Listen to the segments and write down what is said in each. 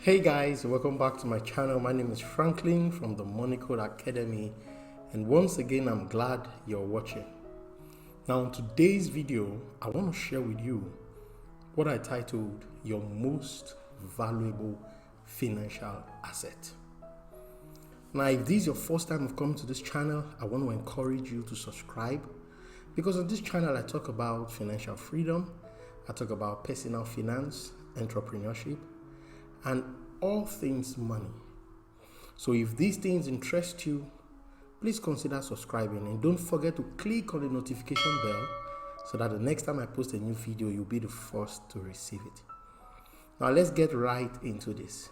Hey guys, welcome back to my channel. My name is Franklin from the Money Code Academy, and once again I'm glad you're watching. Now in today's video, I want to share with you what I titled your most valuable financial asset. Now if this is your first time of coming to this channel, I want to encourage you to subscribe, because on this channel I talk about financial freedom, I talk about personal finance, entrepreneurship, and all things money. So if these things interest you, please consider subscribing, and don't forget to click on the notification bell so that the next time I post a new video, you'll be the first to receive it. Now let's get right into this.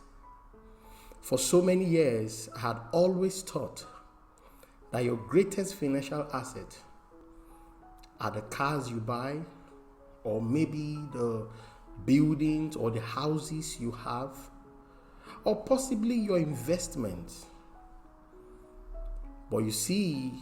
For so many years, I had always thought that your greatest financial asset are the cars you buy, or maybe the buildings or the houses you have, or possibly your investments. But you see,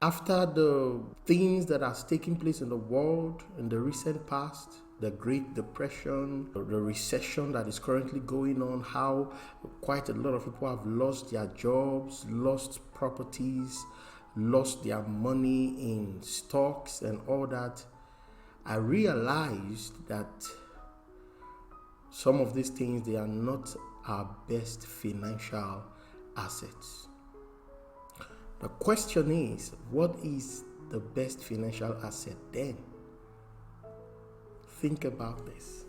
after the things that has taken place in the world in the recent past, the Great Depression, the recession that is currently going on, how quite a lot of people have lost their jobs, lost properties, lost their money in stocks and all that, I realized that some of these things, they are not our best financial assets. The question is, what is the best financial asset then? Think about this.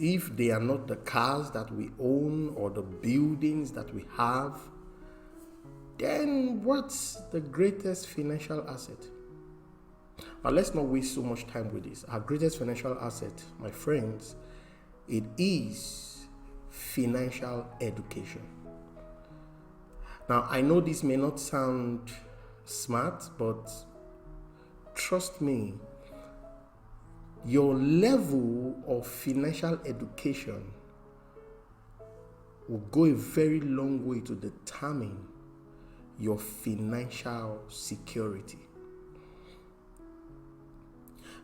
If they are not the cars that we own or the buildings that we have, then what's the greatest financial asset? But let's not waste so much time with this. Our greatest financial asset, my friends, it is financial education. Now, I know this may not sound smart, but trust me, your level of financial education will go a very long way to determine your financial security.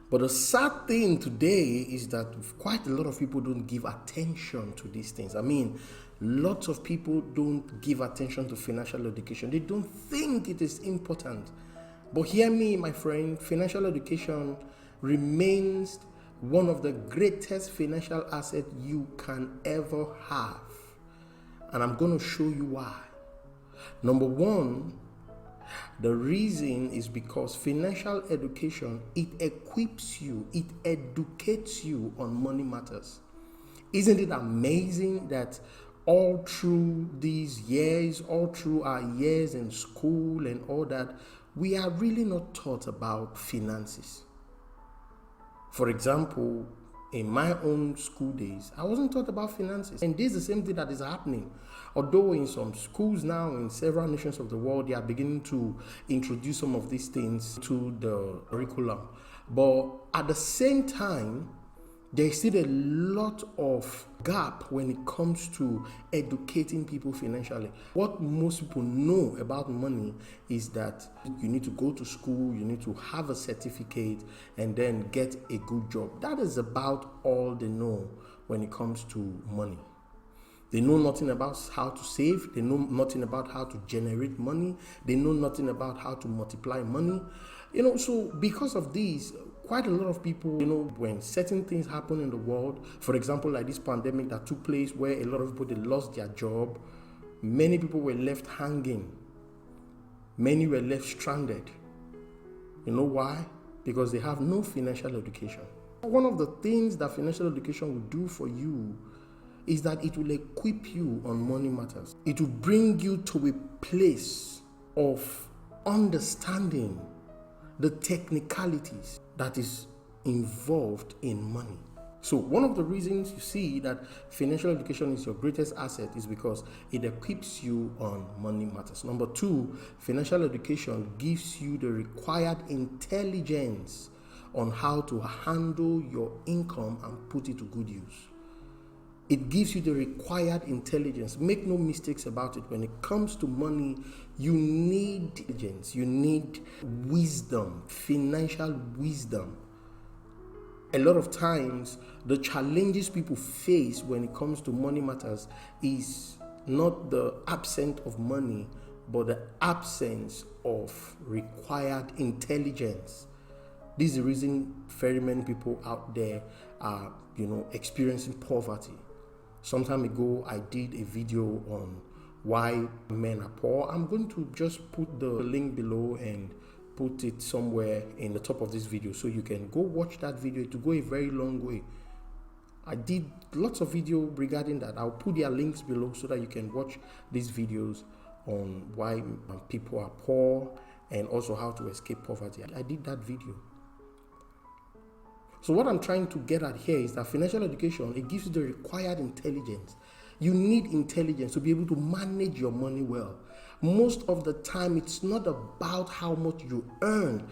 But the sad thing today is that quite a lot of people don't give attention to these things. I mean, lots of people don't give attention to financial education. They don't think it is important. But hear me, my friend, financial education remains one of the greatest financial assets you can ever have. And I'm going to show you why. Number one, the reason is because financial education, it equips you, it educates you on money matters. Isn't it amazing that all through these years, all through our years in school and all that, we are really not taught about finances? For example, in my own school days, I wasn't taught about finances. And this is the same thing that is happening. Although in some schools now, in several nations of the world, they are beginning to introduce some of these things to the curriculum. But at the same time, there is still a lot of gap when it comes to educating people financially. What most people know about money is that you need to go to school, you need to have a certificate, and then get a good job. That is about all they know when it comes to money. They know nothing about how to save. They know nothing about how to generate money. They know nothing about how to multiply money. So because of this, quite a lot of people, when certain things happen in the world, for example, like this pandemic that took place where a lot of people, they lost their job. Many people were left hanging. Many were left stranded. You know why? Because they have no financial education. One of the things that financial education will do for you is that it will equip you on money matters. It will bring you to a place of understanding the technicalities that is involved in money. So one of the reasons you see that financial education is your greatest asset is because it equips you on money matters. Number two, financial education gives you the required intelligence on how to handle your income and put it to good use. It gives you the required intelligence. Make no mistakes about it. When it comes to money, you need intelligence. You need wisdom, financial wisdom. A lot of times, the challenges people face when it comes to money matters is not the absence of money, but the absence of required intelligence. This is the reason very many people out there are, experiencing poverty. Some time ago, I did a video on why men are poor. I'm going to just put the link below and put it somewhere in the top of this video so you can go watch that video. It will go a very long way. I did lots of video regarding that. I'll put their links below so that you can watch these videos on why people are poor and also how to escape poverty. I did that video. So what I'm trying to get at here is that financial education, it gives you the required intelligence. You need intelligence to be able to manage your money well. Most of the time, it's not about how much you earn.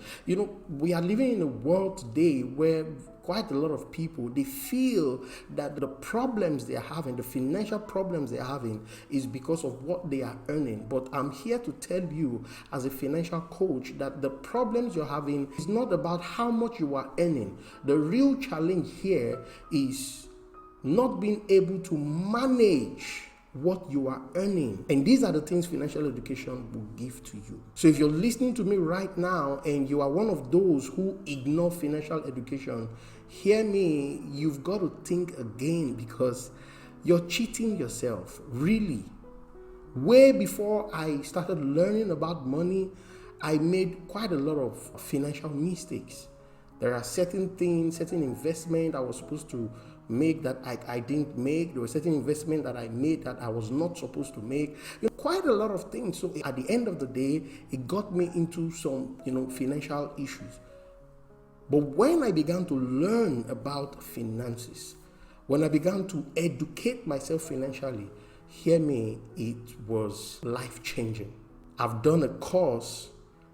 We are living in a world today where quite a lot of people, they feel that the problems they are having, the financial problems they are having, is because of what they are earning. But I'm here to tell you as a financial coach that the problems you're having is not about how much you are earning. The real challenge here is not being able to manage what you are earning. And these are the things financial education will give to you. So if you're listening to me right now and you are one of those who ignore financial education, hear me, you've got to think again, because you're cheating yourself, really. Way before I started learning about money, I made quite a lot of financial mistakes. There are certain things, certain investment I was supposed to make that I didn't make. There were certain investment that I made that I was not supposed to make. Quite a lot of things. So at the end of the day, it got me into some, financial issues. But when I began to learn about finances, when I began to educate myself financially, hear me, it was life-changing. I've done a course,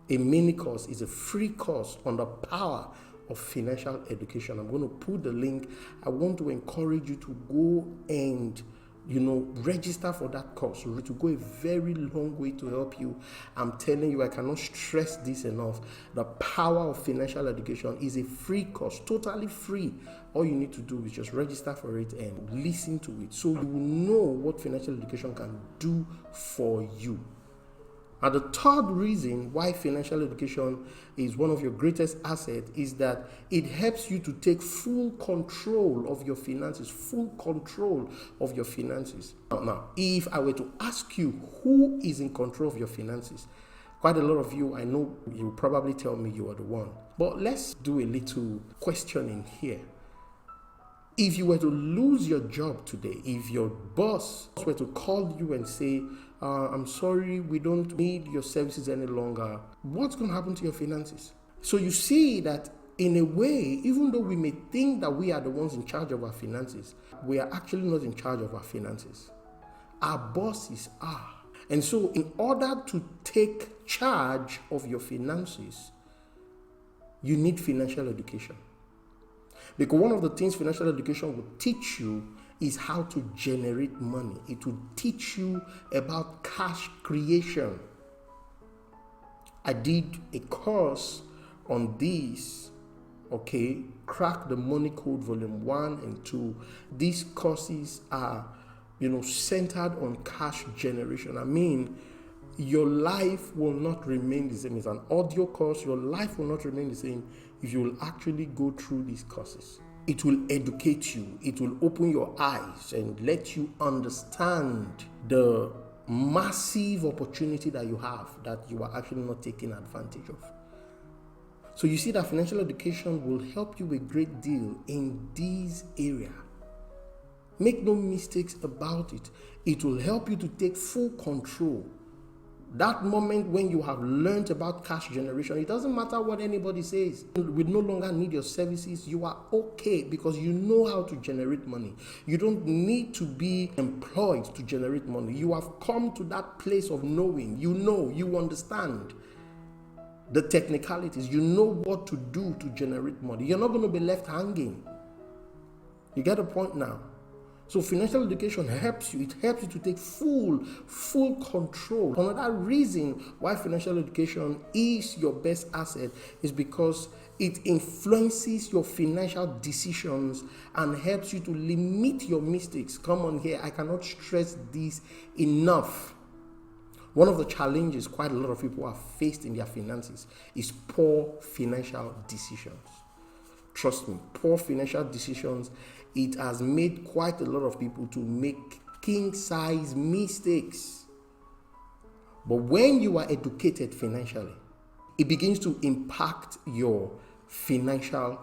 a mini course, it's a free course on the power of financial education. I'm going to put the link. I want to encourage you to go and register for that course. To go a very long way to help you. I'm telling you, I cannot stress this enough. The power of financial education is a free course, totally free. All you need to do is just register for it and listen to it, so you will know what financial education can do for you. And the third reason why financial education is one of your greatest assets is that it helps you to take full control of your finances, Now, if I were to ask you who is in control of your finances, quite a lot of you, I know you'll probably tell me you are the one. But let's do a little questioning here. If you were to lose your job today, if your boss were to call you and say, I'm sorry, we don't need your services any longer, what's going to happen to your finances? So you see that in a way, even though we may think that we are the ones in charge of our finances, we are actually not in charge of our finances. Our bosses are. And so in order to take charge of your finances, you need financial education. Because one of the things financial education will teach you is how to generate money. It will teach you about cash creation. I did a course on this, Crack the Money Code Volume 1 and 2. These courses are, centered on cash generation. I mean, your life will not remain the same. It's an audio course. Your life will not remain the same if you will actually go through these courses. It will educate you. It will open your eyes and let you understand the massive opportunity that you have that you are actually not taking advantage of. So you see that financial education will help you a great deal in this area. Make no mistakes about it. It will help you to take full control. That moment when you have learned about cash generation, it doesn't matter what anybody says. We no longer need your services. You are okay because you know how to generate money. You don't need to be employed to generate money. You have come to that place of knowing. You understand the technicalities. You know what to do to generate money. You're not going to be left hanging. You get the point now? So financial education helps you. It helps you to take full control. Another reason why financial education is your best asset is because It influences your financial decisions and helps you to limit your mistakes. Come on here, I cannot stress this enough. One of the challenges quite a lot of people have faced in their finances is poor financial decisions. Trust me, poor financial decisions, it has made quite a lot of people to make king-size mistakes. But when you are educated financially, it begins to impact your financial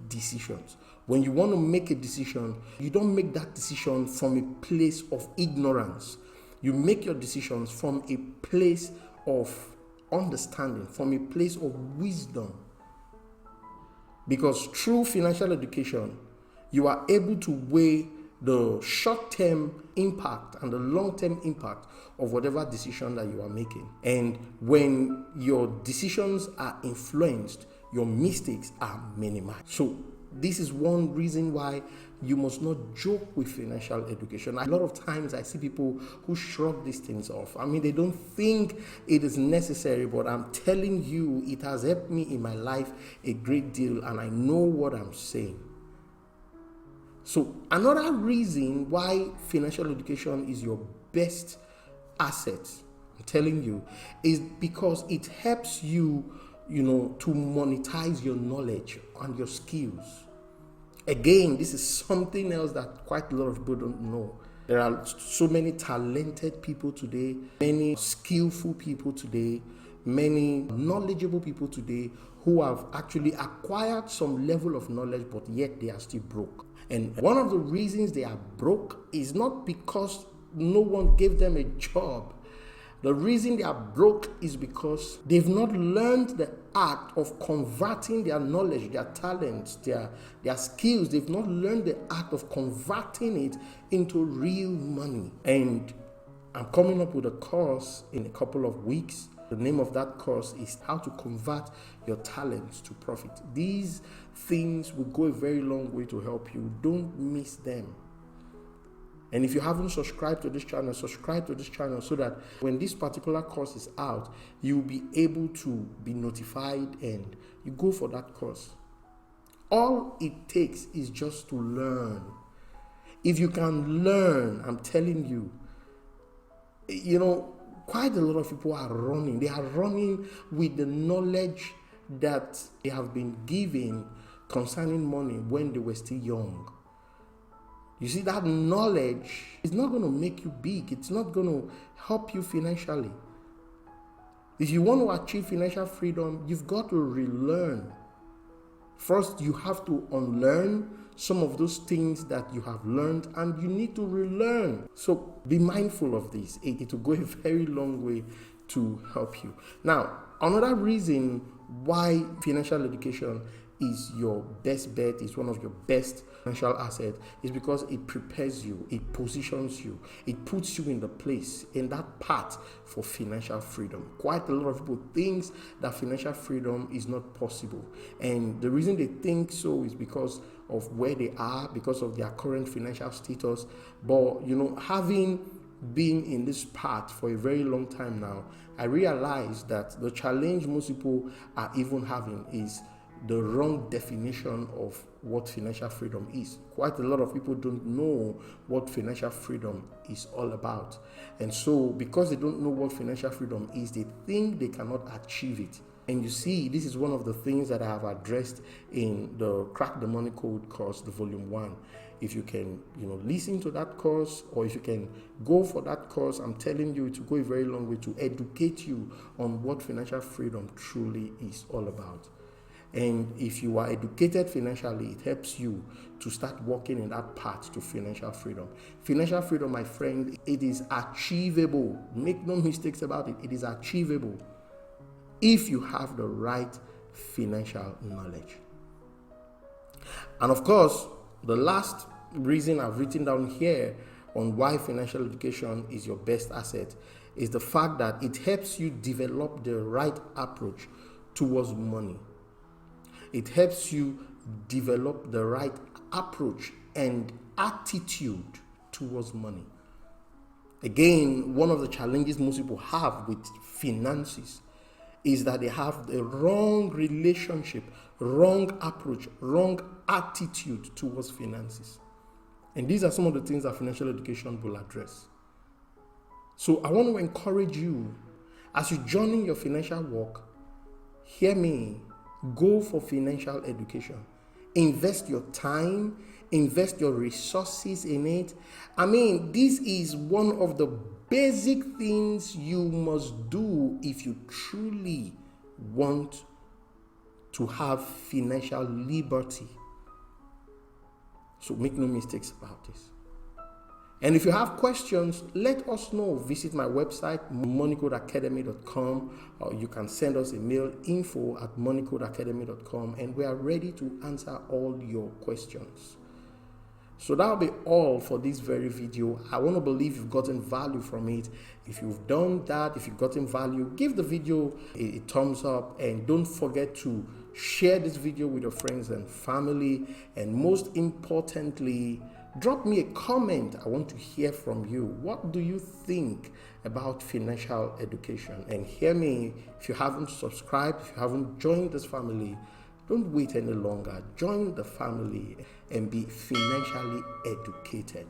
decisions. When you want to make a decision, you don't make that decision from a place of ignorance. You make your decisions from a place of understanding, from a place of wisdom. Because through financial education, you are able to weigh the short-term impact and the long-term impact of whatever decision that you are making. And when your decisions are influenced, your mistakes are minimized. So this is one reason why you must not joke with financial education. A lot of times I see people who shrug these things off. I mean, they don't think it is necessary, but I'm telling you, it has helped me in my life a great deal, and I know what I'm saying. So another reason why financial education is your best asset, I'm telling you, is because it helps you, to monetize your knowledge and your skills. Again, this is something else that quite a lot of people don't know. There are so many talented people today, many skillful people today, many knowledgeable people today who have actually acquired some level of knowledge, but yet they are still broke. And one of the reasons they are broke is not because no one gave them a job. The reason they are broke is because they've not learned the act of converting their knowledge, their talents, their skills. They've not learned the act of converting it into real money. And I'm coming up with a course in a couple of weeks. The name of that course is How to Convert Your Talents to Profit. These things will go a very long way to help you. Don't miss them. And if you haven't subscribed to this channel, subscribe to this channel so that when this particular course is out, you'll be able to be notified and you go for that course. All it takes is just to learn. If you can learn, I'm telling you, quite a lot of people are running. They are running with the knowledge that they have been given concerning money when they were still young. You see, that knowledge is not going to make you big. It's not going to help you financially. If you want to achieve financial freedom, you've got to relearn. First, you have to unlearn some of those things that you have learned, and you need to relearn. So be mindful of this. It will go a very long way to help you. Now, another reason why financial education is your best bet, is one of your best financial assets, is because it prepares you, it positions you, it puts you in the place, in that path for financial freedom. Quite a lot of people think that financial freedom is not possible, and the reason they think so is because of where they are, because of their current financial status. But having been in this path for a very long time now, I realize that the challenge most people are even having is the wrong definition of what financial freedom is. Quite a lot of people don't know what financial freedom is all about. And so because they don't know what financial freedom is, they think they cannot achieve it. And you see, this is one of the things that I have addressed in the Crack the Money Code course, the volume 1. If you can, listen to that course, or if you can go for that course, I'm telling you, it will go a very long way to educate you on what financial freedom truly is all about. And if you are educated financially, it helps you to start walking in that path to financial freedom. Financial freedom, my friend, it is achievable. Make no mistakes about it. It is achievable if you have the right financial knowledge. And of course, the last reason I've written down here on why financial education is your best asset is the fact that it helps you develop the right approach towards money. It helps you develop the right approach and attitude towards money. Again, one of the challenges most people have with finances is that they have the wrong relationship, wrong approach, wrong attitude towards finances. And these are some of the things that financial education will address. So I want to encourage you, as you journey your financial walk, hear me, go for financial education. Invest your time, invest your resources in it. I mean, this is one of the basic things you must do if you truly want to have financial liberty. So make no mistakes about this. And if you have questions, let us know. Visit my website, moneycodeacademy.com, or you can send us a mail, info@moneycodeacademy.com, and we are ready to answer all your questions. So that'll be all for this very video. I want to believe you've gotten value from it. If you've done that, if you've gotten value, give the video a thumbs up, and don't forget to share this video with your friends and family. And most importantly, drop me a comment. I want to hear from you. What do you think about financial education? And hear me, if you haven't subscribed, if you haven't joined this family, don't wait any longer. Join the family and be financially educated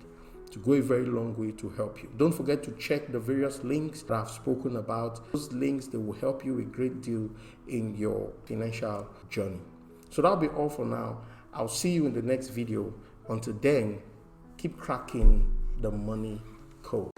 to go a very long way to help you. Don't forget to check the various links that I've spoken about. Those links, they will help you a great deal in your financial journey. So that'll be all for now. I'll see you in the next video. Until then, keep cracking the money code.